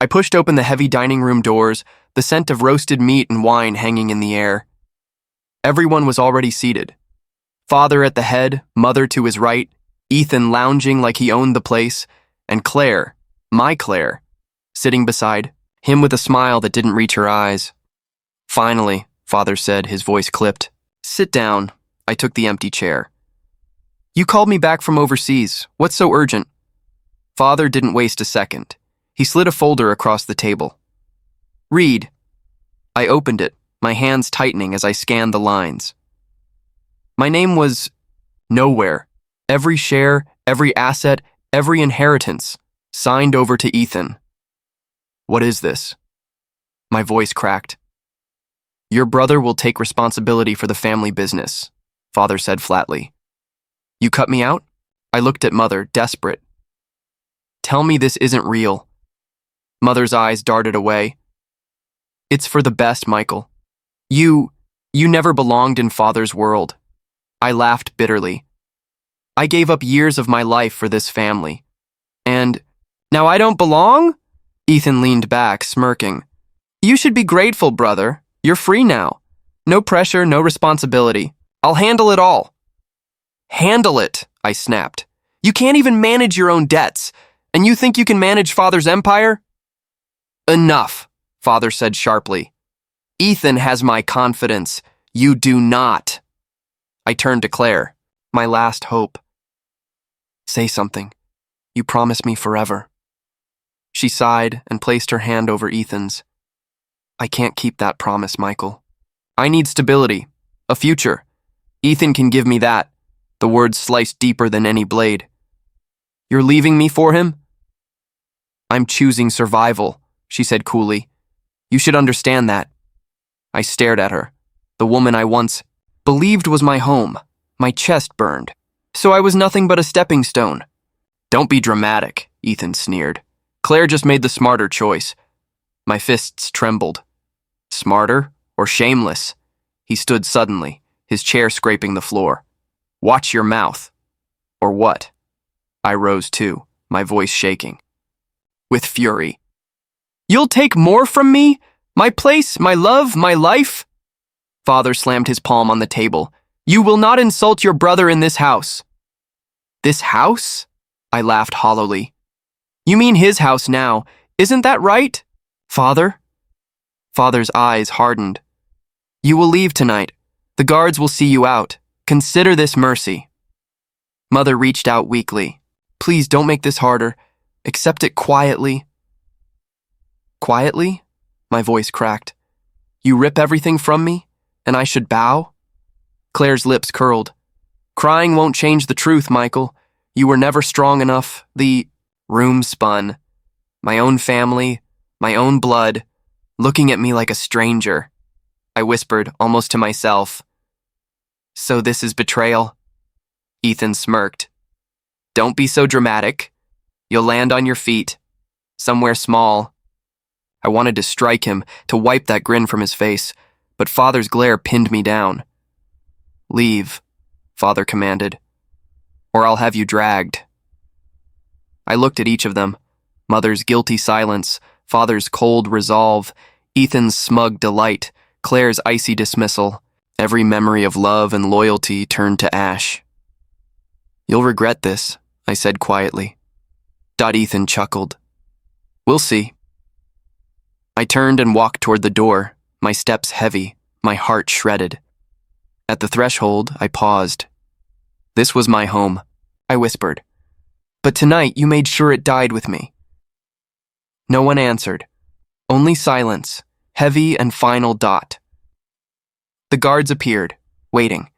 I pushed open the heavy dining room doors, the scent of roasted meat and wine hanging in the air. Everyone was already seated. Father at the head, Mother to his right, Ethan lounging like he owned the place, and Claire, my Claire, sitting beside him with a smile that didn't reach her eyes. "Finally," Father said, his voice clipped. "Sit down." I took the empty chair. "You called me back from overseas. What's so urgent?" Father didn't waste a second. He slid a folder across the table. "Read." I opened it, my hands tightening as I scanned the lines. My name was nowhere. Every share, every asset, every inheritance, signed over to Ethan. "What is this?" My voice cracked. "Your brother will take responsibility for the family business," Father said flatly. "You cut me out?" I looked at Mother, desperate. "Tell me this isn't real." Mother's eyes darted away. "It's for the best, Michael. You never belonged in Father's world." I laughed bitterly. "I gave up years of my life for this family. And now I don't belong?" Ethan leaned back, smirking. "You should be grateful, brother. You're free now. No pressure, no responsibility. I'll handle it all." "Handle it," I snapped. "You can't even manage your own debts, and you think you can manage Father's empire?" "Enough," Father said sharply. "Ethan has my confidence. You do not." I turned to Claire, my last hope. "Say something. You promise me forever." She sighed and placed her hand over Ethan's. "I can't keep that promise, Michael. I need stability, a future. Ethan can give me that." The words sliced deeper than any blade. "You're leaving me for him?" "I'm choosing survival," she said coolly. "You should understand that." I stared at her. The woman I once believed was my home. My chest burned. So I was nothing but a stepping stone. "Don't be dramatic," Ethan sneered. "Claire just made the smarter choice." My fists trembled. Smarter or shameless? He stood suddenly, his chair scraping the floor. "Watch your mouth." "Or what?" I rose too, my voice shaking. With fury. "You'll take more from me? My place, my love, my life?" Father slammed his palm on the table. "You will not insult your brother in this house." "This house?" I laughed hollowly. "You mean his house now, isn't that right, Father?" Father's eyes hardened. "You will leave tonight. The guards will see you out. Consider this mercy." Mother reached out weakly. "Please don't make this harder. Accept it quietly." "Quietly?" My voice cracked. "You rip everything from me, and I should bow?" Claire's lips curled. "Crying won't change the truth, Michael. You were never strong enough." The room spun. My own family, my own blood, looking at me like a stranger. I whispered, almost to myself. "So this is betrayal?" Ethan smirked. "Don't be so dramatic. You'll land on your feet. Somewhere small." I wanted to strike him, to wipe that grin from his face, but Father's glare pinned me down. "Leave," Father commanded, "or I'll have you dragged." I looked at each of them. Mother's guilty silence, Father's cold resolve, Ethan's smug delight, Claire's icy dismissal. Every memory of love and loyalty turned to ash. "You'll regret this," I said quietly. Ethan chuckled. "We'll see." I turned and walked toward the door, my steps heavy, my heart shredded. At the threshold, I paused. "This was my home," I whispered. "But tonight you made sure it died with me." No one answered. Only silence, heavy and final. The guards appeared, waiting.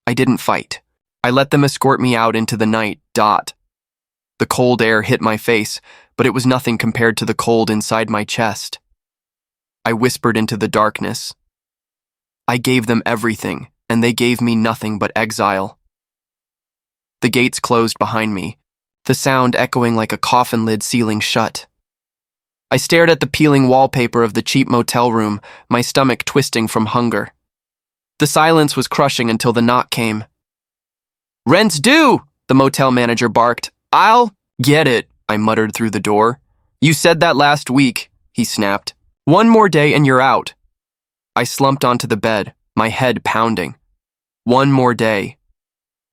I didn't fight. I let them escort me out into the night. The cold air hit my face, but it was nothing compared to the cold inside my chest. I whispered into the darkness. I gave them everything, and they gave me nothing but exile. The gates closed behind me, the sound echoing like a coffin lid sealing shut. I stared at the peeling wallpaper of the cheap motel room, my stomach twisting from hunger. The silence was crushing until the knock came. "Rent's due!" the motel manager barked. "I'll get it," I muttered through the door. You said that last week, he snapped. One more day and you're out. I slumped onto the bed, my head pounding. One more day.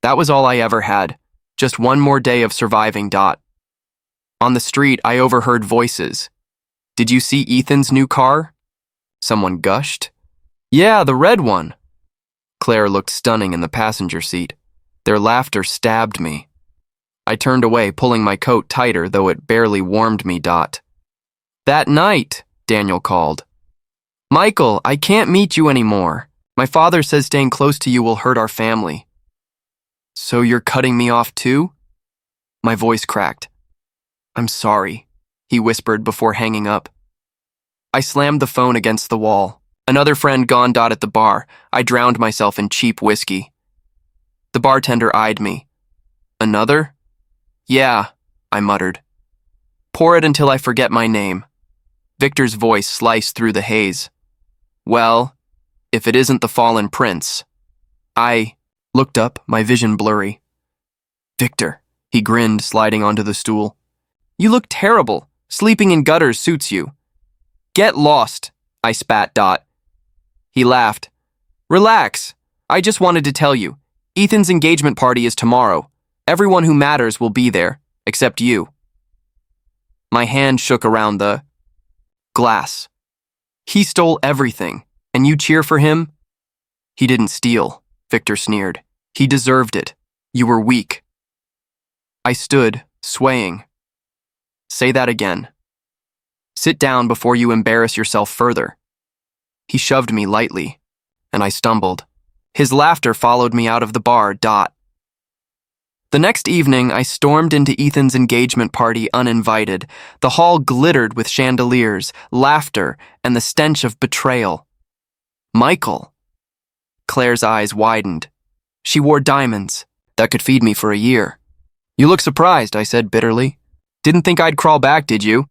That was all I ever had. Just one more day of surviving. On the street, I overheard voices. Did you see Ethan's new car? Someone gushed. Yeah, the red one. Claire looked stunning in the passenger seat. Their laughter stabbed me. I turned away, pulling my coat tighter, though it barely warmed me. That night, Daniel called. Michael, I can't meet you anymore. My father says staying close to you will hurt our family. So you're cutting me off too? My voice cracked. I'm sorry, he whispered before hanging up. I slammed the phone against the wall. Another friend gone. At the bar, I drowned myself in cheap whiskey. The bartender eyed me. Another? Yeah, I muttered. Pour it until I forget my name. Victor's voice sliced through the haze. Well, if it isn't the fallen prince. I looked up, my vision blurry. Victor, he grinned, sliding onto the stool. You look terrible. Sleeping in gutters suits you. Get lost, I spat. He laughed. Relax. I just wanted to tell you. Ethan's engagement party is tomorrow. Everyone who matters will be there, except you. My hand shook around the glass. He stole everything, and you cheer for him? He didn't steal, Victor sneered. He deserved it. You were weak. I stood, swaying. Say that again. Sit down before you embarrass yourself further. He shoved me lightly, and I stumbled. His laughter followed me out of the bar. The next evening, I stormed into Ethan's engagement party uninvited. The hall glittered with chandeliers, laughter, and the stench of betrayal. Michael. Claire's eyes widened. She wore diamonds. That could feed me for a year. You look surprised, I said bitterly. Didn't think I'd crawl back, did you?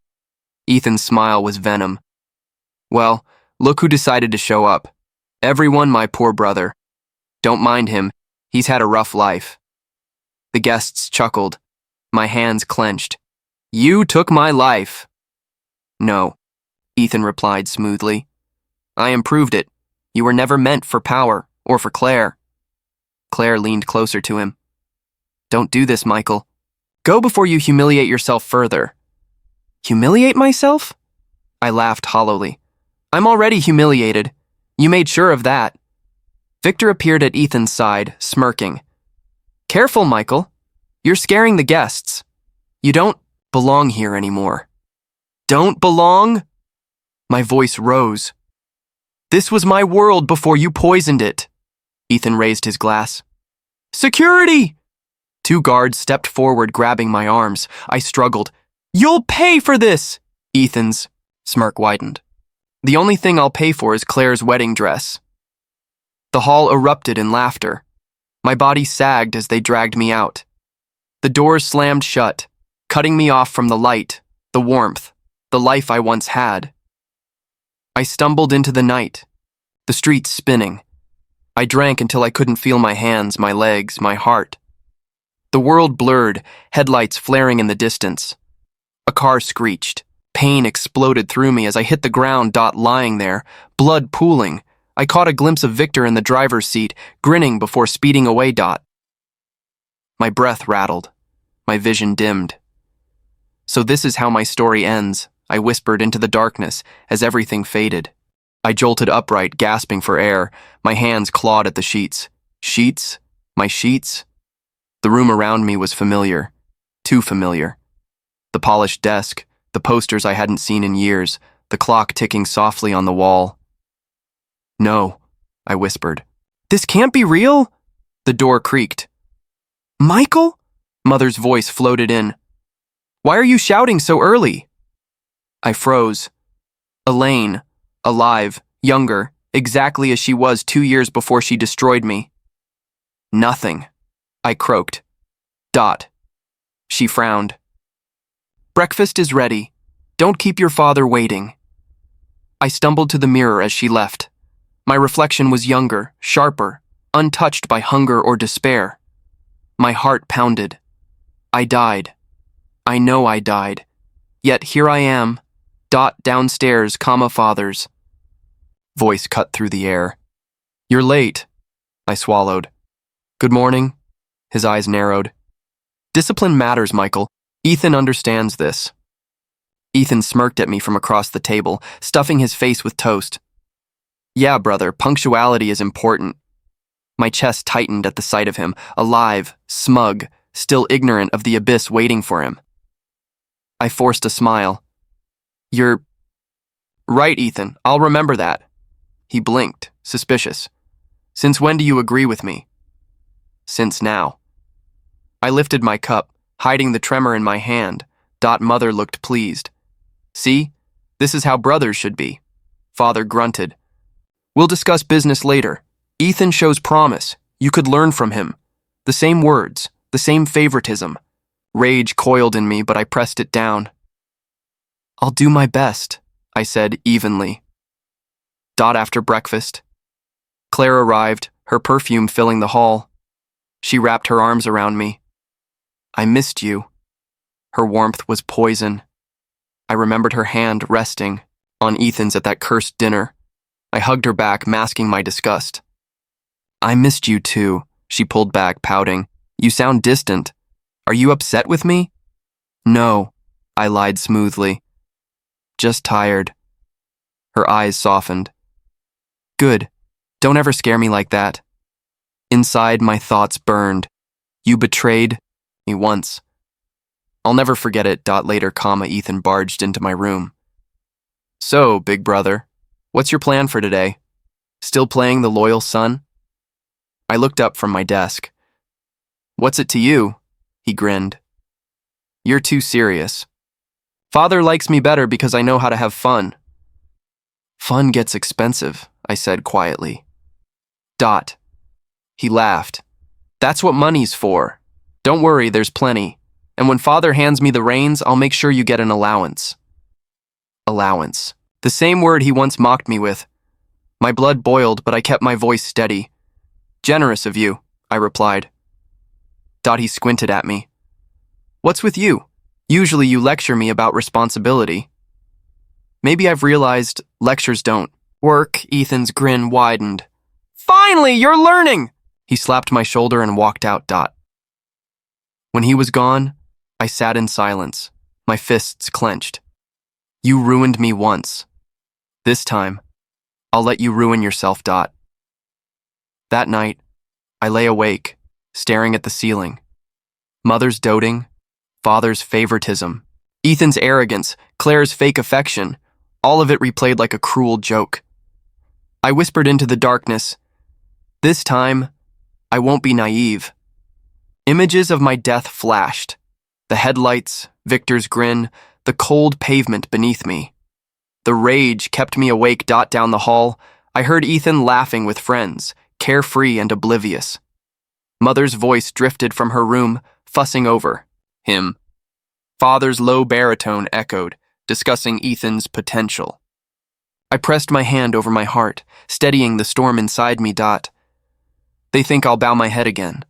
Ethan's smile was venom. Well, look who decided to show up. Everyone, my poor brother. Don't mind him. He's had a rough life. The guests chuckled. My hands clenched. You took my life. No, Ethan replied smoothly. I improved it. You were never meant for power or for Claire. Claire leaned closer to him. Don't do this, Michael. Go before you humiliate yourself further. Humiliate myself? I laughed hollowly. I'm already humiliated. You made sure of that. Victor appeared at Ethan's side, smirking. Careful, Michael. You're scaring the guests. You don't belong here anymore. Don't belong? My voice rose. This was my world before you poisoned it. Ethan raised his glass. Security! 2 guards stepped forward, grabbing my arms. I struggled. You'll pay for this! Ethan's smirk widened. The only thing I'll pay for is Claire's wedding dress. The hall erupted in laughter. My body sagged as they dragged me out. The doors slammed shut, cutting me off from the light, the warmth, the life I once had. I stumbled into the night, the streets spinning. I drank until I couldn't feel my hands, my legs, my heart. The world blurred, headlights flaring in the distance. A car screeched. Pain exploded through me as I hit the ground. Lying there, blood pooling. I caught a glimpse of Victor in the driver's seat, grinning before speeding away. My breath rattled. My vision dimmed. So this is how my story ends, I whispered into the darkness as everything faded. I jolted upright, gasping for air. My hands clawed at the sheets. Sheets? My sheets? The room around me was familiar. Too familiar. The polished desk, the posters I hadn't seen in years, the clock ticking softly on the wall. No, I whispered. This can't be real? The door creaked. Michael? Mother's voice floated in. Why are you shouting so early? I froze. Elaine, alive, younger, exactly as she was 2 years before she destroyed me. Nothing, I croaked. She frowned. Breakfast is ready. Don't keep your father waiting. I stumbled to the mirror as she left. My reflection was younger, sharper, untouched by hunger or despair. My heart pounded. I died. I know I died. Yet here I am, downstairs, father's. Voice cut through the air. You're late, I swallowed. Good morning. His eyes narrowed. Discipline matters, Michael. Ethan understands this. Ethan smirked at me from across the table, stuffing his face with toast. Yeah, brother, punctuality is important. My chest tightened at the sight of him, alive, smug, still ignorant of the abyss waiting for him. I forced a smile. You're right, Ethan. I'll remember that. He blinked, suspicious. Since when do you agree with me? Since now. I lifted my cup, hiding the tremor in my hand. Mother looked pleased. See? This is how brothers should be. Father grunted. We'll discuss business later. Ethan shows promise. You could learn from him. The same words, the same favoritism. Rage coiled in me, but I pressed it down. I'll do my best, I said evenly. After breakfast. Claire arrived, her perfume filling the hall. She wrapped her arms around me. I missed you. Her warmth was poison. I remembered her hand resting on Ethan's at that cursed dinner. I hugged her back, masking my disgust. I missed you too, she pulled back, pouting. You sound distant. Are you upset with me? No, I lied smoothly. Just tired. Her eyes softened. Good. Don't ever scare me like that. Inside, my thoughts burned. You betrayed me once. I'll never forget it. Later, Ethan barged into my room. So, big brother, what's your plan for today? Still playing the loyal son? I looked up from my desk. What's it to you? He grinned. You're too serious. Father likes me better because I know how to have fun. Fun gets expensive, I said quietly. He laughed. That's what money's for. Don't worry, there's plenty. And when Father hands me the reins, I'll make sure you get an allowance. Allowance. The same word he once mocked me with. My blood boiled, but I kept my voice steady. Generous of you, I replied. He squinted at me. What's with you? Usually you lecture me about responsibility. Maybe I've realized lectures don't work. Ethan's grin widened. Finally, you're learning! He slapped my shoulder and walked out. When he was gone, I sat in silence, my fists clenched. You ruined me once. This time, I'll let you ruin yourself. That night, I lay awake, staring at the ceiling. Mother's doting, Father's favoritism, Ethan's arrogance, Claire's fake affection, all of it replayed like a cruel joke. I whispered into the darkness, this time, I won't be naive. Images of my death flashed. The headlights, Victor's grin, the cold pavement beneath me. The rage kept me awake. Down the hall, I heard Ethan laughing with friends, carefree and oblivious. Mother's voice drifted from her room, fussing over him. Father's low baritone echoed, discussing Ethan's potential. I pressed my hand over my heart, steadying the storm inside me. They think I'll bow my head again.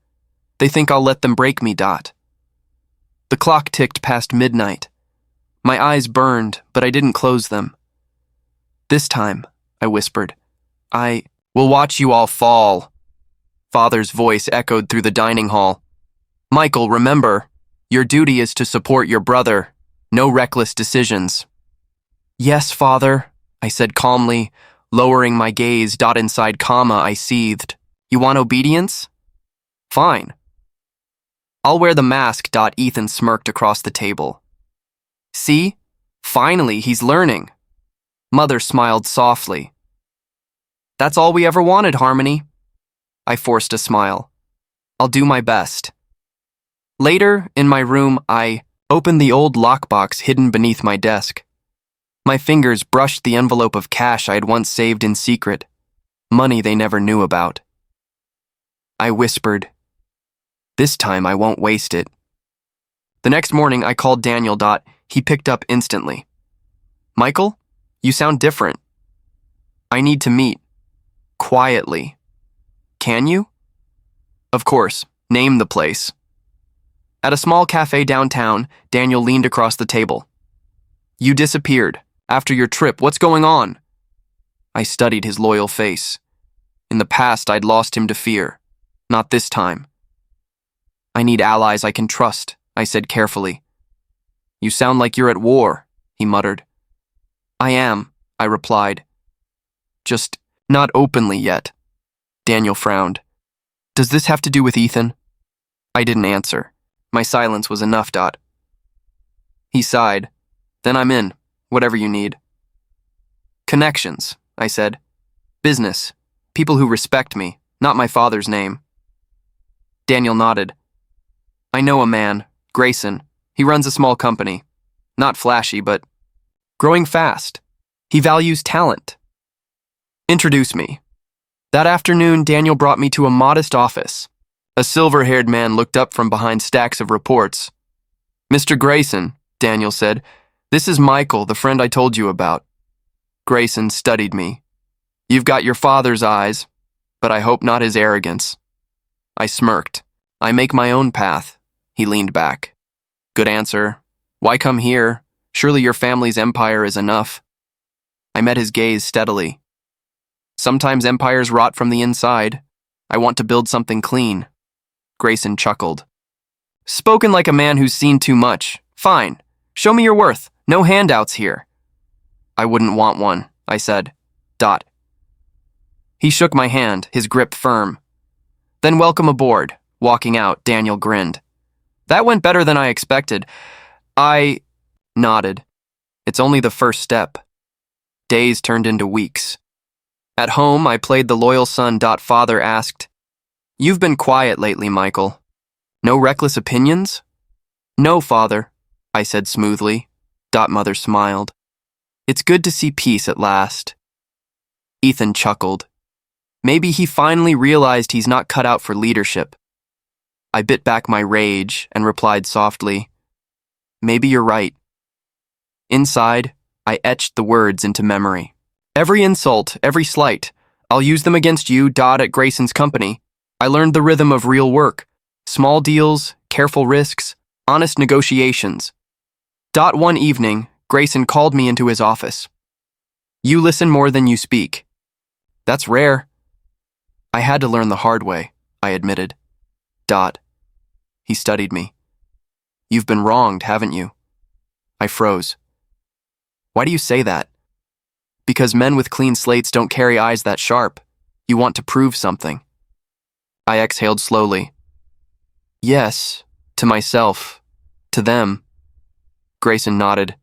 They think I'll let them break me. The clock ticked past midnight. My eyes burned, but I didn't close them. This time, I whispered, I will watch you all fall. Father's voice echoed through the dining hall. Michael, remember, your duty is to support your brother. No reckless decisions. Yes, Father, I said calmly, lowering my gaze. Inside, I seethed. You want obedience? Fine. I'll wear the mask. Ethan smirked across the table. See? Finally, he's learning. Mother smiled softly. That's all we ever wanted, Harmony. I forced a smile. I'll do my best. Later, in my room, I opened the old lockbox hidden beneath my desk. My fingers brushed the envelope of cash I had once saved in secret, money they never knew about. I whispered, this time I won't waste it. The next morning, I called Daniel. He picked up instantly. Michael, you sound different. I need to meet. Quietly. Can you? Of course. Name the place. At a small cafe downtown, Daniel leaned across the table. You disappeared. After your trip, what's going on? I studied his loyal face. In the past, I'd lost him to fear. Not this time. I need allies I can trust, I said carefully. You sound like you're at war, he muttered. I am, I replied. Just not openly yet. Daniel frowned. Does this have to do with Ethan? I didn't answer. My silence was enough, Dot. He sighed. Then I'm in, whatever you need. Connections, I said. Business. People who respect me, not my father's name. Daniel nodded. I know a man, Grayson. He runs a small company. Not flashy, but growing fast. He values talent. Introduce me. That afternoon, Daniel brought me to a modest office. A silver-haired man looked up from behind stacks of reports. Mr. Grayson, Daniel said, this is Michael, the friend I told you about. Grayson studied me. You've got your father's eyes, but I hope not his arrogance. I smirked. I make my own path. He leaned back. Good answer. Why come here? Surely your family's empire is enough. I met his gaze steadily. Sometimes empires rot from the inside. I want to build something clean. Grayson chuckled. Spoken like a man who's seen too much. Fine. Show me your worth. No handouts here. I wouldn't want one, I said. Dot. He shook my hand, his grip firm. Then welcome aboard. Walking out, Daniel grinned. That went better than I expected. I nodded. It's only the first step. Days turned into weeks. At home, I played the loyal son. Father asked, You've been quiet lately, Michael. No reckless opinions? No, father, I said smoothly. Mother smiled. It's good to see peace at last. Ethan chuckled. Maybe he finally realized he's not cut out for leadership. I bit back my rage and replied softly, Maybe you're right. Inside, I etched the words into memory. Every insult, every slight, I'll use them against you, at Grayson's company. I learned the rhythm of real work. Small deals, careful risks, honest negotiations. One evening, Grayson called me into his office. You listen more than you speak. That's rare. I had to learn the hard way, I admitted. He studied me. You've been wronged, haven't you? I froze. Why do you say that? Because men with clean slates don't carry eyes that sharp. You want to prove something. I exhaled slowly. Yes, to myself, to them. Grayson nodded.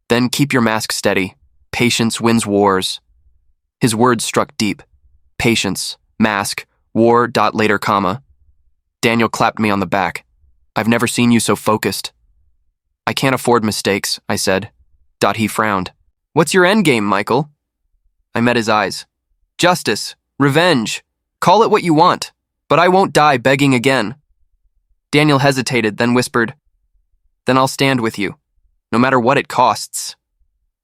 Then keep your mask steady. Patience wins wars. His words struck deep. Patience, mask, war. Later, comma. Daniel clapped me on the back. I've never seen you so focused. I can't afford mistakes, I said. He frowned. What's your endgame, Michael? I met his eyes. Justice, revenge. Call it what you want, but I won't die begging again. Daniel hesitated, then whispered, Then I'll stand with you, no matter what it costs.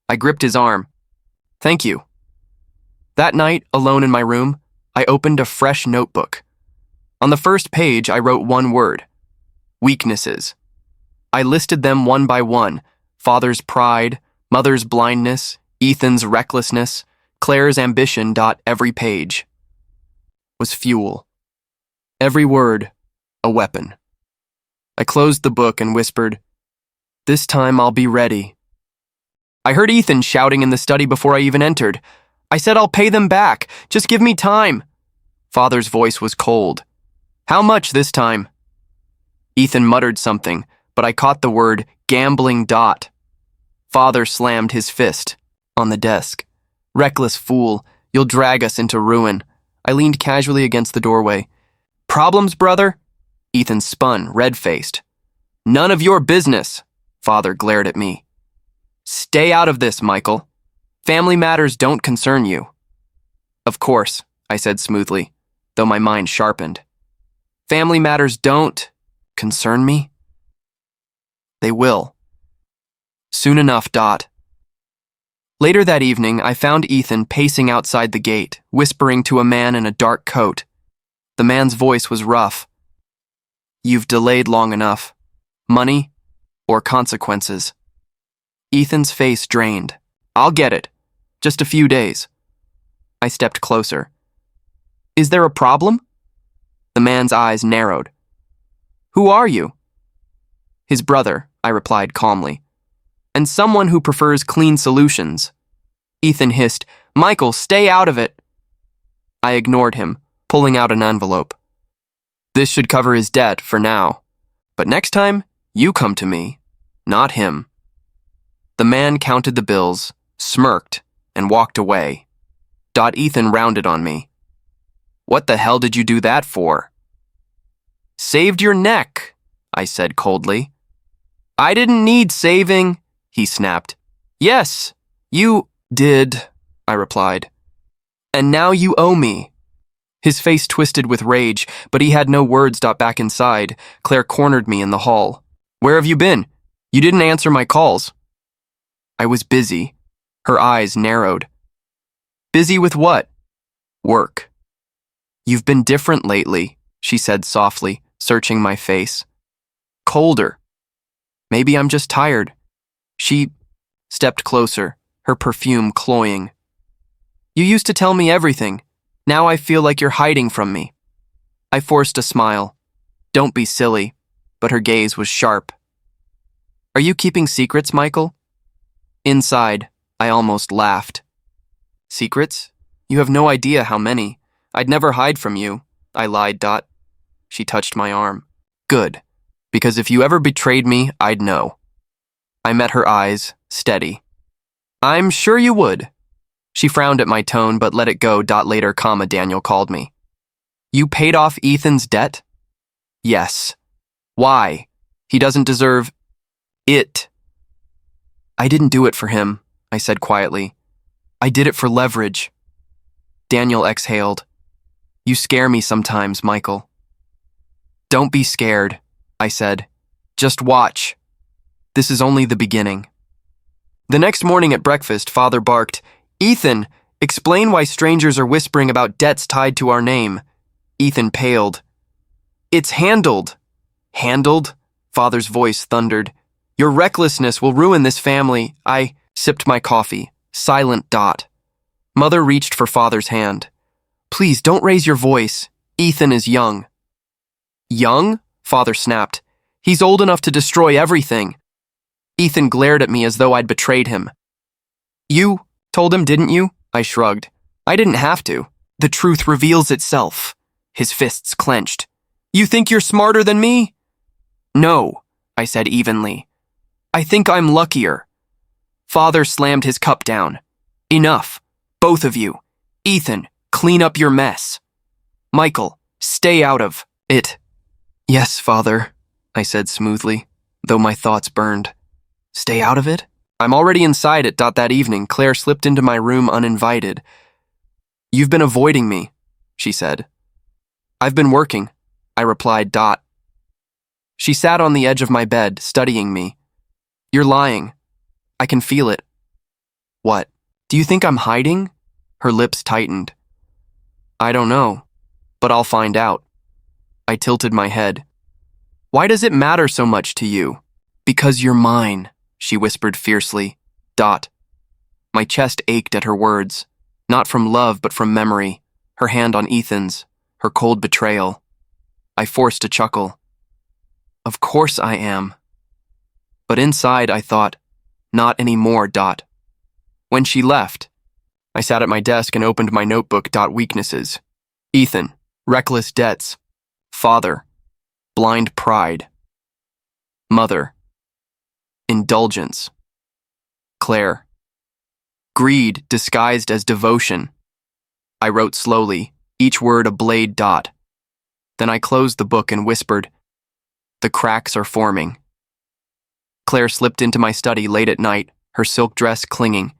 I gripped his arm. Thank you. That night, alone in my room, I opened a fresh notebook. On the first page, I wrote one word. Weaknesses. I listed them one by one. Father's pride, mother's blindness, Ethan's recklessness, Claire's ambition. Every page was fuel. Every word, a weapon. I closed the book and whispered, This time I'll be ready. I heard Ethan shouting in the study before I even entered. I said I'll pay them back. Just give me time. Father's voice was cold. How much this time? Ethan muttered something, but I caught the word gambling. Father slammed his fist on the desk. Reckless fool, you'll drag us into ruin. I leaned casually against the doorway. Problems, brother? Ethan spun, red-faced. None of your business, Father glared at me. Stay out of this, Michael. Family matters don't concern you. Of course, I said smoothly, though my mind sharpened. Family matters don't concern me? They will. Soon enough. Later that evening, I found Ethan pacing outside the gate, whispering to a man in a dark coat. The man's voice was rough. You've delayed long enough. Money or consequences? Ethan's face drained. I'll get it. Just a few days. I stepped closer. Is there a problem? The man's eyes narrowed. Who are you? His brother, I replied calmly. And someone who prefers clean solutions. Ethan hissed, Michael, stay out of it. I ignored him, pulling out an envelope. This should cover his debt for now. But next time, you come to me, not him. The man counted the bills, smirked, and walked away. Ethan rounded on me. What the hell did you do that for? Saved your neck, I said coldly. I didn't need saving, he snapped. Yes, you did, I replied. And now you owe me. His face twisted with rage, but he had no words. Back inside, Claire cornered me in the hall. Where have you been? You didn't answer my calls. I was busy. Her eyes narrowed. Busy with what? Work. You've been different lately, she said softly, searching my face. Colder. Maybe I'm just tired. She stepped closer, her perfume cloying. You used to tell me everything. Now I feel like you're hiding from me. I forced a smile. Don't be silly, but her gaze was sharp. Are you keeping secrets, Michael? Inside, I almost laughed. Secrets? You have no idea how many. I'd never hide from you, I lied. She touched my arm. Good, because if you ever betrayed me, I'd know. I met her eyes, steady. I'm sure you would. She frowned at my tone, but let it go. Later, Daniel called me. You paid off Ethan's debt? Yes. Why? He doesn't deserve it. I didn't do it for him, I said quietly. I did it for leverage. Daniel exhaled. You scare me sometimes, Michael. Don't be scared, I said. Just watch. This is only the beginning. The next morning at breakfast, Father barked, Ethan, explain why strangers are whispering about debts tied to our name. Ethan paled. It's handled. Handled? Father's voice thundered. Your recklessness will ruin this family. I sipped my coffee. Silent. Mother reached for Father's hand. Please don't raise your voice. Ethan is young. Young? Father snapped. He's old enough to destroy everything. Ethan glared at me as though I'd betrayed him. You told him, didn't you? I shrugged. I didn't have to. The truth reveals itself. His fists clenched. You think you're smarter than me? No, I said evenly. I think I'm luckier. Father slammed his cup down. Enough. Both of you. Ethan, clean up your mess. Michael, stay out of it. Yes, Father, I said smoothly, though my thoughts burned. Stay out of it? I'm already inside it. That evening, Claire slipped into my room uninvited. You've been avoiding me, she said. I've been working, I replied. She sat on the edge of my bed, studying me. You're lying. I can feel it. What? Do you think I'm hiding? Her lips tightened. I don't know, but I'll find out. I tilted my head. Why does it matter so much to you? Because you're mine, she whispered fiercely. My chest ached at her words, not from love but from memory, her hand on Ethan's, her cold betrayal. I forced a chuckle. Of course I am. But inside I thought, not anymore. When she left, I sat at my desk and opened my notebook. Weaknesses. Ethan, reckless debts. Father, blind pride. Mother, indulgence. Claire, greed disguised as devotion. I wrote slowly, each word a blade. Then I closed the book and whispered, the cracks are forming. Claire slipped into my study late at night, her silk dress clinging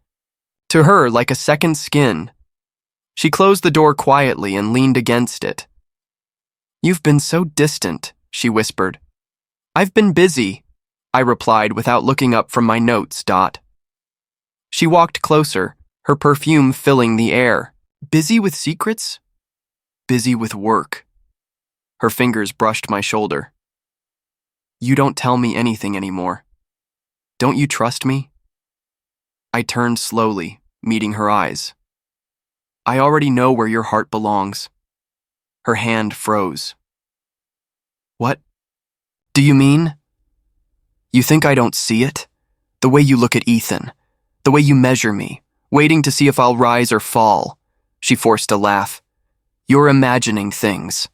to her like a second skin. She closed the door quietly and leaned against it. You've been so distant, she whispered. I've been busy, I replied without looking up from my notes. She walked closer, her perfume filling the air. Busy with secrets? Busy with work. Her fingers brushed my shoulder. You don't tell me anything anymore. Don't you trust me? I turned slowly, meeting her eyes. I already know where your heart belongs. Her hand froze. What do you mean? You think I don't see it? The way you look at Ethan, the way you measure me, waiting to see if I'll rise or fall. She forced a laugh. You're imagining things.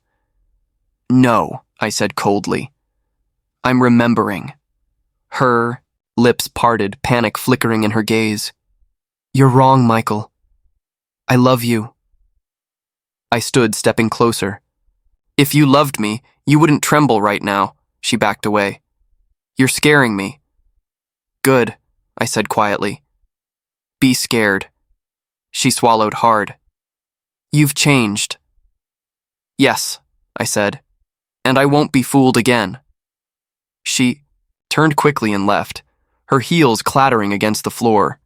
No, I said coldly. I'm remembering. Her lips parted, panic flickering in her gaze. You're wrong, Michael. I love you. I stood, stepping closer. If you loved me, you wouldn't tremble right now. She backed away. You're scaring me. Good, I said quietly. Be scared. She swallowed hard. You've changed. Yes, I said, and I won't be fooled again. She turned quickly and left, her heels clattering against the floor.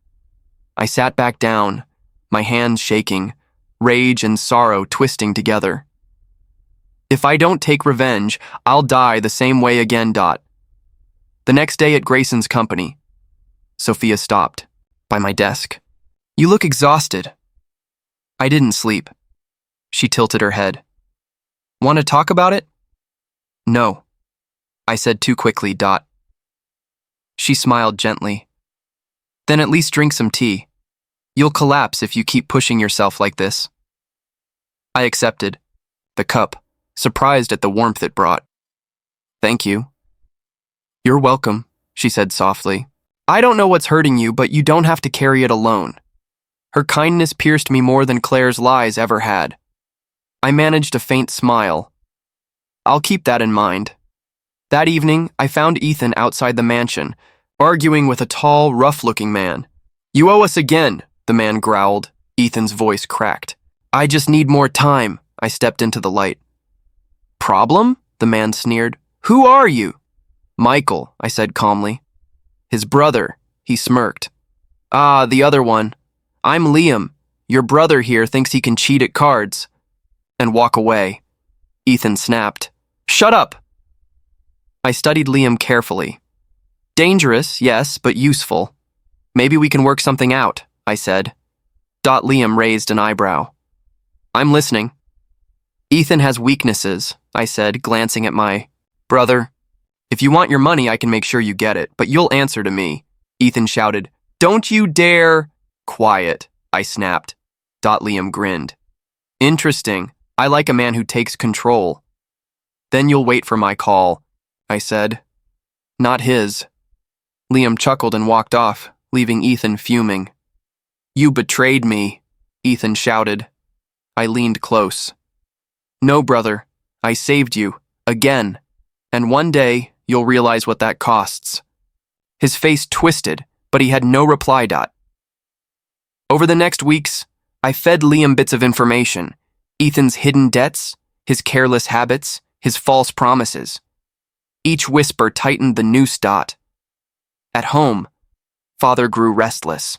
I sat back down, my hands shaking, rage and sorrow twisting together. If I don't take revenge, I'll die the same way again. The next day at Grayson's company, Sophia stopped by my desk. You look exhausted. I didn't sleep. She tilted her head. Want to talk about it? No, I said too quickly. She smiled gently. Then at least drink some tea. You'll collapse if you keep pushing yourself like this. I accepted the cup, surprised at the warmth it brought. Thank you. You're welcome, she said softly. I don't know what's hurting you, but you don't have to carry it alone. Her kindness pierced me more than Claire's lies ever had. I managed a faint smile. I'll keep that in mind. That evening, I found Ethan outside the mansion, arguing with a tall, rough-looking man. You owe us again, the man growled. Ethan's voice cracked. I just need more time. I stepped into the light. Problem? The man sneered. Who are you? Michael, I said calmly. His brother, he smirked. Ah, the other one. I'm Liam. Your brother here thinks he can cheat at cards. And walk away. Ethan snapped. Shut up! I studied Liam carefully. Dangerous, yes, but useful. Maybe we can work something out, I said. Liam raised an eyebrow. I'm listening. Ethan has weaknesses, I said, glancing at my brother. If you want your money, I can make sure you get it, but you'll answer to me. Ethan shouted. Don't you dare! Quiet, I snapped. Liam grinned. Interesting. I like a man who takes control. Then you'll wait for my call, I said. Not his. Liam chuckled and walked off, leaving Ethan fuming. You betrayed me, Ethan shouted. I leaned close. No, brother, I saved you, again, and one day you'll realize what that costs. His face twisted, but he had no reply. Over the next weeks, I fed Liam bits of information, Ethan's hidden debts, his careless habits, his false promises. Each whisper tightened the noose. At home, Father grew restless.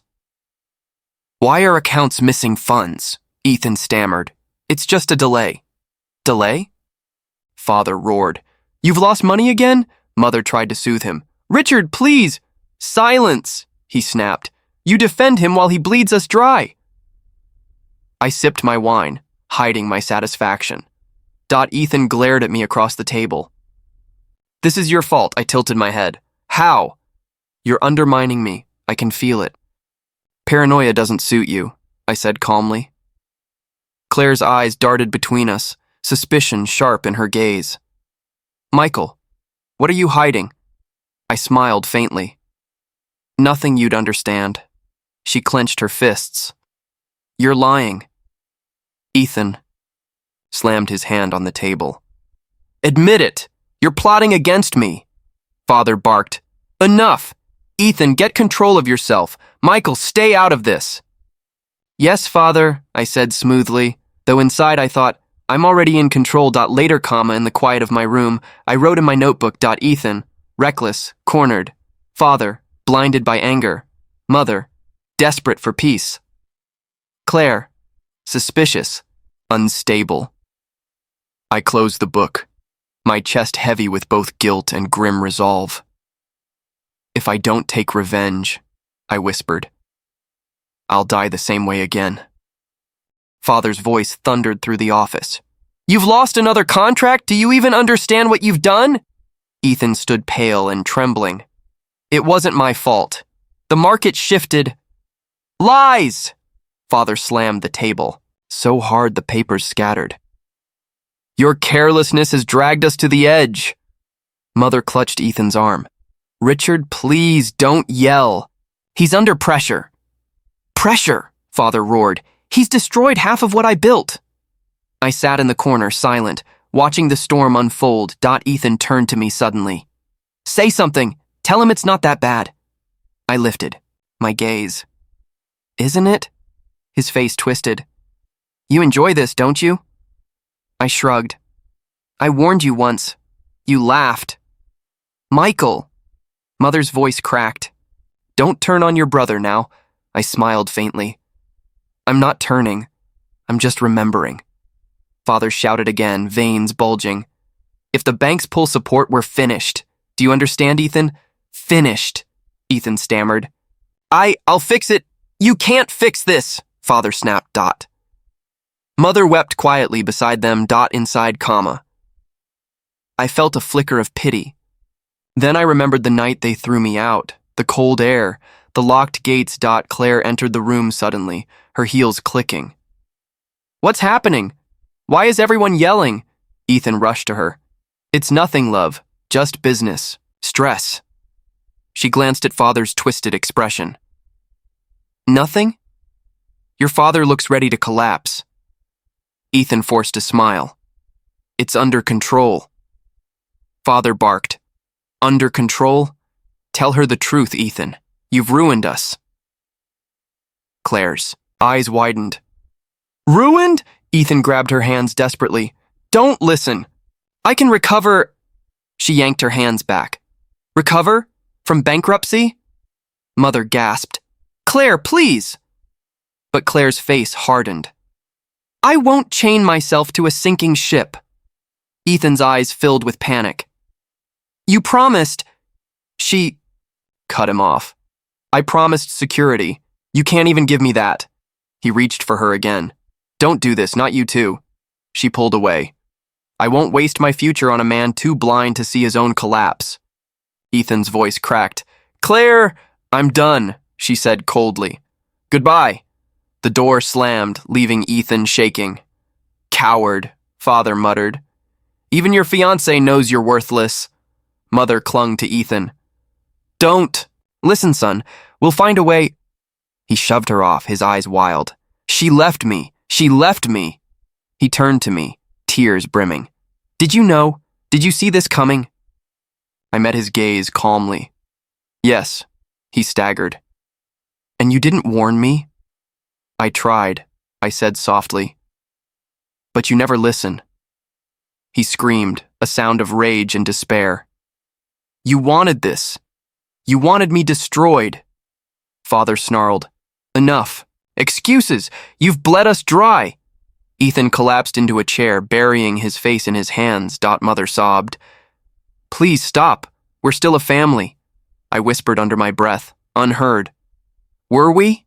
Why are accounts missing funds? Ethan stammered. It's just a delay. Delay? Father roared. You've lost money again? Mother tried to soothe him. Richard, please! Silence! He snapped. You defend him while he bleeds us dry. I sipped my wine, hiding my satisfaction. Ethan glared at me across the table. This is your fault, I tilted my head. How? You're undermining me. I can feel it. Paranoia doesn't suit you, I said calmly. Claire's eyes darted between us, suspicion sharp in her gaze. Michael, what are you hiding? I smiled faintly. Nothing you'd understand. She clenched her fists. You're lying. Ethan slammed his hand on the table. Admit it! You're plotting against me! Father barked. Enough! Ethan, get control of yourself. Michael, stay out of this. Yes, Father, I said smoothly, though inside I thought, I'm already in control. Later, in the quiet of my room, I wrote in my notebook. Ethan, reckless, cornered. Father, blinded by anger. Mother, desperate for peace. Claire, suspicious, unstable. I closed the book, my chest heavy with both guilt and grim resolve. If I don't take revenge, I whispered, I'll die the same way again. Father's voice thundered through the office. You've lost another contract? Do you even understand what you've done? Ethan stood pale and trembling. It wasn't my fault. The market shifted. Lies! Father slammed the table, so hard the papers scattered. Your carelessness has dragged us to the edge. Mother clutched Ethan's arm. Richard, please don't yell. He's under pressure. Pressure, Father roared. He's destroyed half of what I built. I sat in the corner, silent, watching the storm unfold. Ethan turned to me suddenly. Say something. Tell him it's not that bad. I lifted my gaze. Isn't it? His face twisted. You enjoy this, don't you? I shrugged. I warned you once. You laughed. Michael. Mother's voice cracked. Don't turn on your brother now. I smiled faintly. I'm not turning. I'm just remembering. Father shouted again, veins bulging. If the banks pull support, we're finished. Do you understand, Ethan? Finished, Ethan stammered. I'll fix it. You can't fix this, Father snapped. Mother wept quietly beside them. Inside comma. I felt a flicker of pity. Then I remembered the night they threw me out, the cold air, the locked gates. Claire entered the room suddenly, her heels clicking. What's happening? Why is everyone yelling? Ethan rushed to her. It's nothing, love. Just business. Stress. She glanced at Father's twisted expression. Nothing? Your father looks ready to collapse. Ethan forced a smile. It's under control. Father barked. Under control? Tell her the truth, Ethan. You've ruined us. Claire's eyes widened. Ruined? Ethan grabbed her hands desperately. Don't listen. I can recover. She yanked her hands back. Recover? From bankruptcy? Mother gasped. Claire, please. But Claire's face hardened. I won't chain myself to a sinking ship. Ethan's eyes filled with panic. You promised. She cut him off. I promised security. You can't even give me that. He reached for her again. Don't do this, not you too. She pulled away. I won't waste my future on a man too blind to see his own collapse. Ethan's voice cracked. Claire, I'm done, she said coldly. Goodbye. The door slammed, leaving Ethan shaking. Coward, Father muttered. Even your fiancé knows you're worthless. Mother clung to Ethan. Don't. Listen, son, we'll find a way. He shoved her off, his eyes wild. She left me. She left me. He turned to me, tears brimming. Did you know? Did you see this coming? I met his gaze calmly. Yes, he staggered. And you didn't warn me? I tried, I said softly. But you never listen. He screamed, a sound of rage and despair. You wanted this. You wanted me destroyed. Father snarled. Enough. Excuses. You've bled us dry. Ethan collapsed into a chair, burying his face in his hands. Mother sobbed. Please stop. We're still a family. I whispered under my breath, unheard. Were we?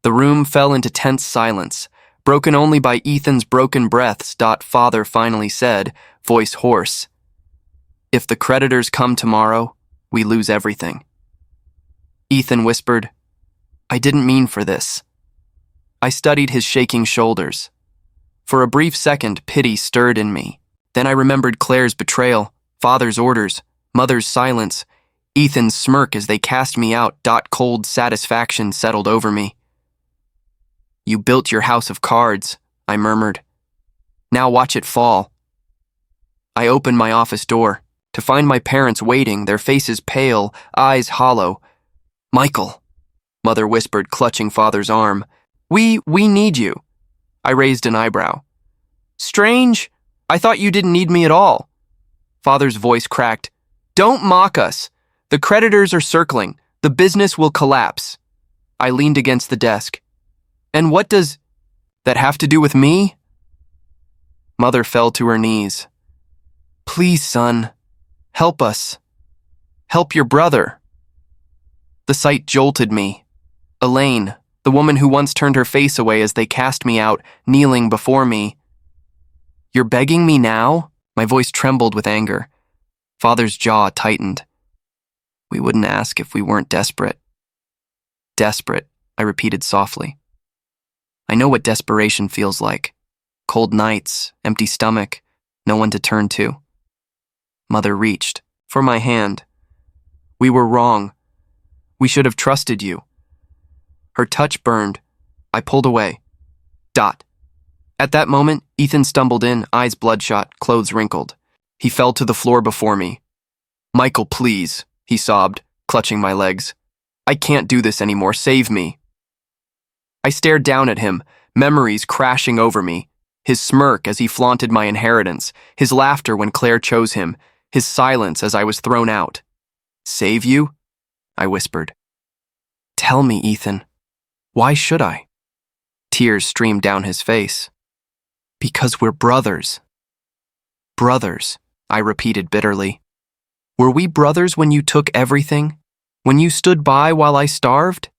The room fell into tense silence, broken only by Ethan's broken breaths. Father finally said, voice hoarse. If the creditors come tomorrow, we lose everything. Ethan whispered, I didn't mean for this. I studied his shaking shoulders. For a brief second, pity stirred in me. Then I remembered Claire's betrayal, Father's orders, Mother's silence, Ethan's smirk as they cast me out. Cold satisfaction settled over me. You built your house of cards, I murmured. Now watch it fall. I opened my office door to find my parents waiting, their faces pale, eyes hollow. Michael, Mother whispered, clutching Father's arm. We need you. I raised an eyebrow. Strange. I thought you didn't need me at all. Father's voice cracked. Don't mock us. The creditors are circling. The business will collapse. I leaned against the desk. And what does that have to do with me? Mother fell to her knees. Please, son, help us. Help your brother. The sight jolted me. Elaine, the woman who once turned her face away as they cast me out, kneeling before me. "You're begging me now?" My voice trembled with anger. Father's jaw tightened. "We wouldn't ask if we weren't desperate." "Desperate," I repeated softly. I know what desperation feels like. Cold nights, empty stomach, no one to turn to. Mother reached for my hand. "We were wrong. We should have trusted you." Her touch burned. I pulled away. Dot. At that moment, Ethan stumbled in, eyes bloodshot, clothes wrinkled. He fell to the floor before me. "Michael, please," he sobbed, clutching my legs. "I can't do this anymore. Save me." I stared down at him, memories crashing over me. His smirk as he flaunted my inheritance, his laughter when Claire chose him, his silence as I was thrown out. "Save you?" I whispered. "Tell me, Ethan. Why should I?" Tears streamed down his face. "Because we're brothers." "Brothers," I repeated bitterly. "Were we brothers when you took everything? When you stood by while I starved?"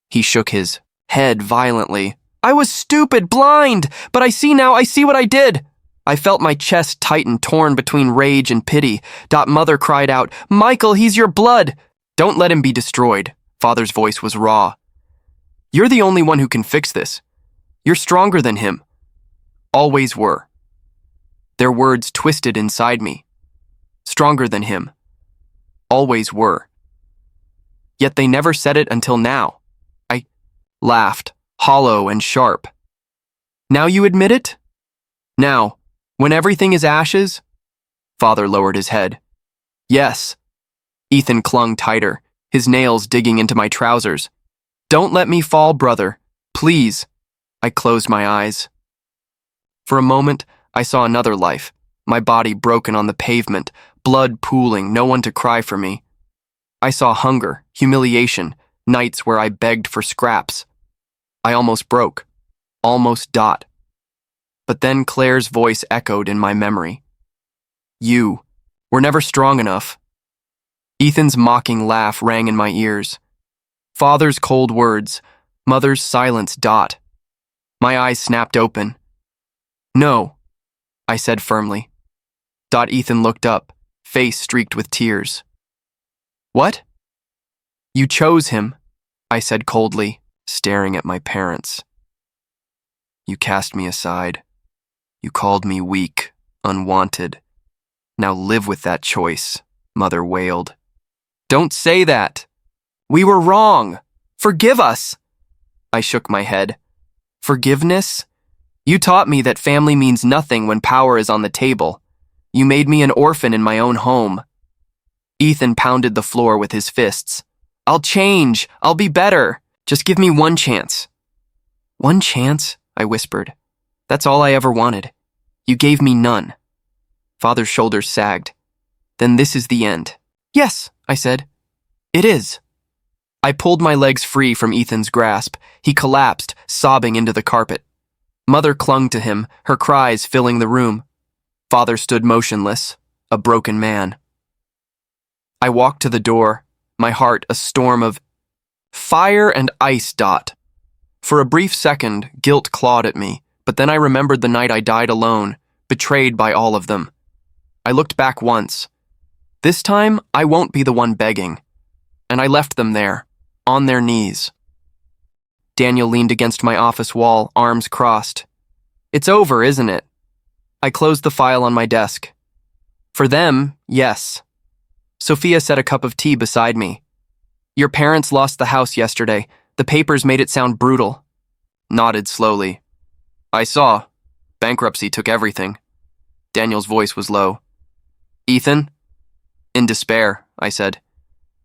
He shook his head violently. "I was stupid, blind, but I see now, I see what I did." I felt my chest tighten, torn between rage and pity. Mother cried out, "Michael, he's your blood." "Don't let him be destroyed." Father's voice was raw. "You're the only one who can fix this. You're stronger than him. Always were." Their words twisted inside me. Stronger than him. Always were. Yet they never said it until now. I laughed, hollow and sharp. "Now you admit it? Now, when everything is ashes?" Father lowered his head. "Yes." Ethan clung tighter, his nails digging into my trousers. "Don't let me fall, brother. Please." I closed my eyes. For a moment, I saw another life, my body broken on the pavement, blood pooling, no one to cry for me. I saw hunger, humiliation, nights where I begged for scraps. I almost broke, almost Dot. But then Claire's voice echoed in my memory. "You were never strong enough." Ethan's mocking laugh rang in my ears. Father's cold words, Mother's silence. Dot. My eyes snapped open. "No," I said firmly. Ethan looked up, face streaked with tears. "What?" "You chose him," I said coldly, staring at my parents. "You cast me aside. You called me weak, unwanted. Now live with that choice," Mother wailed. "Don't say that. We were wrong. Forgive us." I shook my head. "Forgiveness? You taught me that family means nothing when power is on the table. You made me an orphan in my own home." Ethan pounded the floor with his fists. "I'll change. I'll be better. Just give me one chance." "One chance?" I whispered. "That's all I ever wanted. You gave me none." Father's shoulders sagged. "Then this is the end." "Yes," I said. "It is." I pulled my legs free from Ethan's grasp. He collapsed, sobbing into the carpet. Mother clung to him, her cries filling the room. Father stood motionless, a broken man. I walked to the door, my heart a storm of fire and ice. Dot. For a brief second, guilt clawed at me, but then I remembered the night I died alone, betrayed by all of them. I looked back once. This time, I won't be the one begging. And I left them there, on their knees. Daniel leaned against my office wall, arms crossed. "It's over, isn't it?" I closed the file on my desk. "For them, yes." Sophia set a cup of tea beside me. "Your parents lost the house yesterday. The papers made it sound brutal." Nodded slowly. "I saw. Bankruptcy took everything." Daniel's voice was low. "Ethan?" "In despair," I said.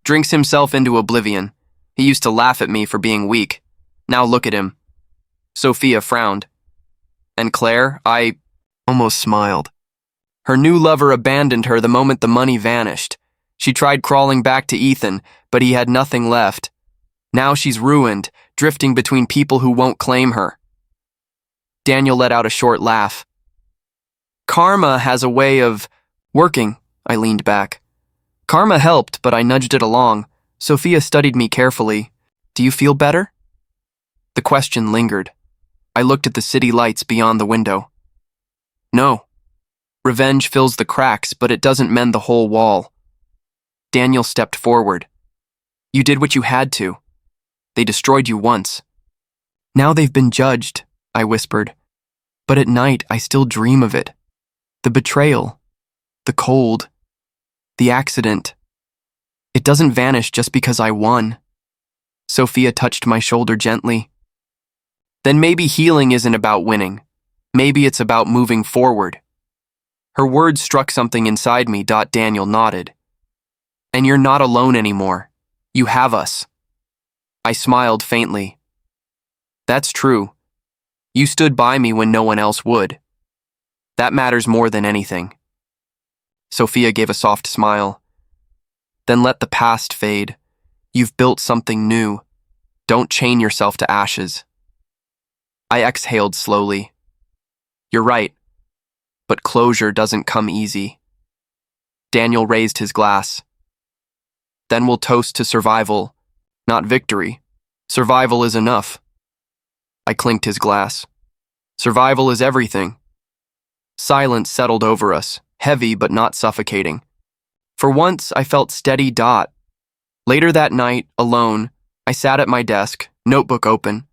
"Drinks himself into oblivion. He used to laugh at me for being weak. Now look at him." Sophia frowned. "And Claire?" I almost smiled. "Her new lover abandoned her the moment the money vanished. She tried crawling back to Ethan, but he had nothing left. Now she's ruined, drifting between people who won't claim her." Daniel let out a short laugh. "Karma has a way of working," I leaned back. "Karma helped, but I nudged it along." Sophia studied me carefully. "Do you feel better?" The question lingered. I looked at the city lights beyond the window. No. Revenge fills the cracks, but it doesn't mend the whole wall. Daniel stepped forward. You did what you had to. They destroyed you once. Now they've been judged, I whispered. But at night, I still dream of it. The betrayal. The cold. The accident. It doesn't vanish just because I won. Sophia touched my shoulder gently. Then maybe healing isn't about winning. Maybe it's about moving forward. Her words struck something inside me. Daniel nodded. And you're not alone anymore. You have us. I smiled faintly. That's true. You stood by me when no one else would. That matters more than anything. Sophia gave a soft smile. Then let the past fade. You've built something new. Don't chain yourself to ashes. I exhaled slowly. You're right. But closure doesn't come easy. Daniel raised his glass. Then we'll toast to survival, not victory. Survival is enough. I clinked his glass. Survival is everything. Silence settled over us, heavy but not suffocating. For once, I felt steady. Later that night, alone, I sat at my desk, notebook open.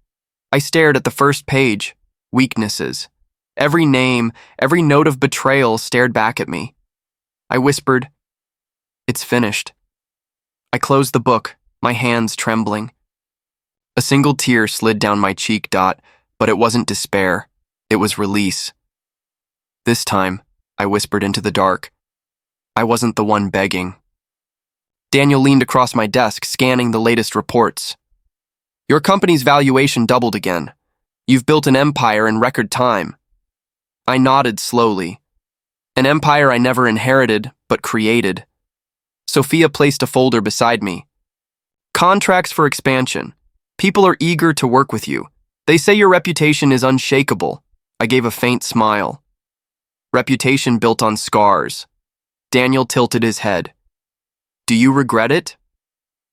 I stared at the first page, weaknesses. Every name, every note of betrayal stared back at me. I whispered, "It's finished." I closed the book, my hands trembling. A single tear slid down my cheek. But it wasn't despair. It was release. This time, I whispered into the dark. I wasn't the one begging. Daniel leaned across my desk, scanning the latest reports. Your company's valuation doubled again. You've built an empire in record time. I nodded slowly. An empire I never inherited, but created. Sophia placed a folder beside me. Contracts for expansion. People are eager to work with you. They say your reputation is unshakable. I gave a faint smile. Reputation built on scars. Daniel tilted his head. Do you regret it?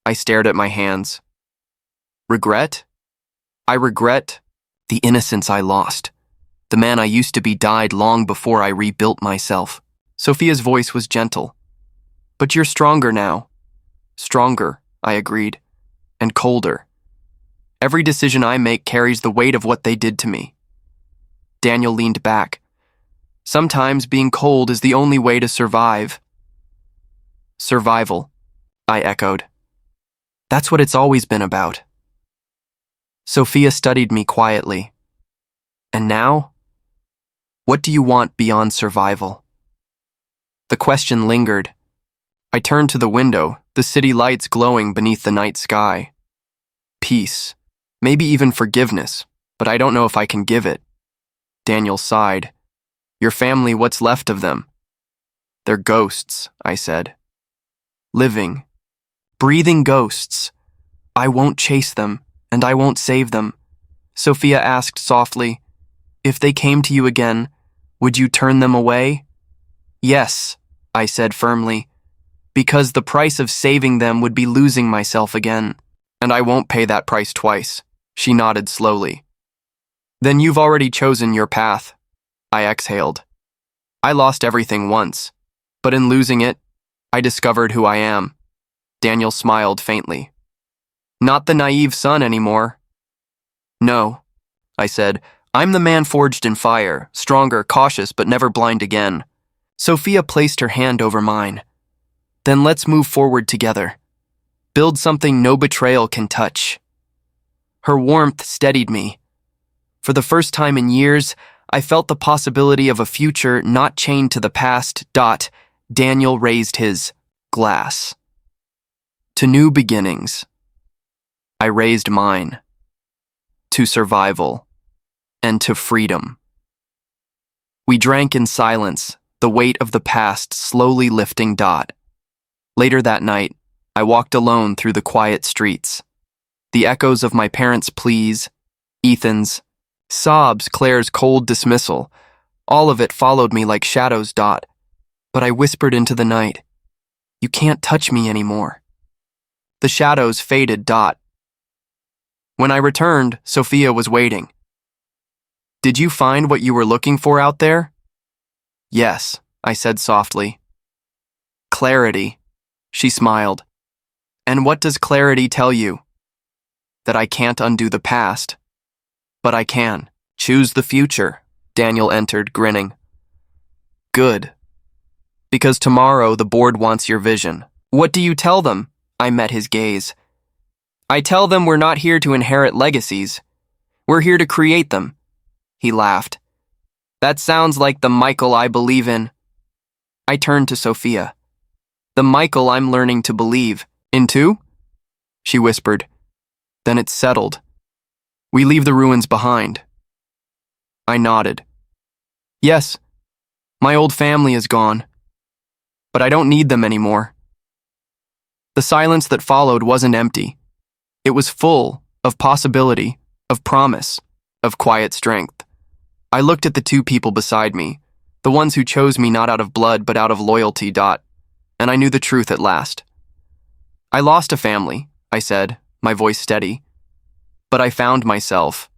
I stared at my hands. Regret? I regret the innocence I lost. The man I used to be died long before I rebuilt myself. Sophia's voice was gentle. But you're stronger now. Stronger, I agreed, and colder. Every decision I make carries the weight of what they did to me. Daniel leaned back. Sometimes being cold is the only way to survive. Survival, I echoed. That's what it's always been about. Sophia studied me quietly. And now? What do you want beyond survival? The question lingered. I turned to the window, the city lights glowing beneath the night sky. Peace, maybe even forgiveness, but I don't know if I can give it. Daniel sighed. Your family, what's left of them? They're ghosts, I said. Living, breathing ghosts. I won't chase them, and I won't save them. Sophia asked softly, if they came to you again, would you turn them away? Yes, I said firmly, because the price of saving them would be losing myself again, and I won't pay that price twice. She nodded slowly. Then you've already chosen your path. I exhaled. I lost everything once, but in losing it, I discovered who I am. Daniel smiled faintly. Not the naive son anymore. No, I said, I'm the man forged in fire, stronger, cautious, but never blind again. Sophia placed her hand over mine. Then let's move forward together. Build something no betrayal can touch. Her warmth steadied me. For the first time in years, I felt the possibility of a future not chained to the past. Daniel raised his glass. To new beginnings. I raised mine. To survival. And to freedom. We drank in silence, the weight of the past slowly lifting. Later that night, I walked alone through the quiet streets. The echoes of my parents' pleas, Ethan's, sobs, Claire's cold dismissal, all of it followed me like shadows. But I whispered into the night, you can't touch me anymore. The shadows faded. When I returned, Sophia was waiting. Did you find what you were looking for out there? Yes, I said softly. Clarity, she smiled. And what does clarity tell you? That I can't undo the past. But I can. Choose the future, Daniel entered, grinning. Good. Because tomorrow the board wants your vision. What do you tell them? I met his gaze. I tell them we're not here to inherit legacies. We're here to create them. He laughed. That sounds like the Michael I believe in. I turned to Sophia. The Michael I'm learning to believe. In too? She whispered. Then it's settled. We leave the ruins behind. I nodded. Yes, my old family is gone. But I don't need them anymore. The silence that followed wasn't empty. It was full of possibility, of promise, of quiet strength. I looked at the two people beside me, the ones who chose me not out of blood but out of loyalty. And I knew the truth at last. I lost a family, I said, my voice steady. But I found myself.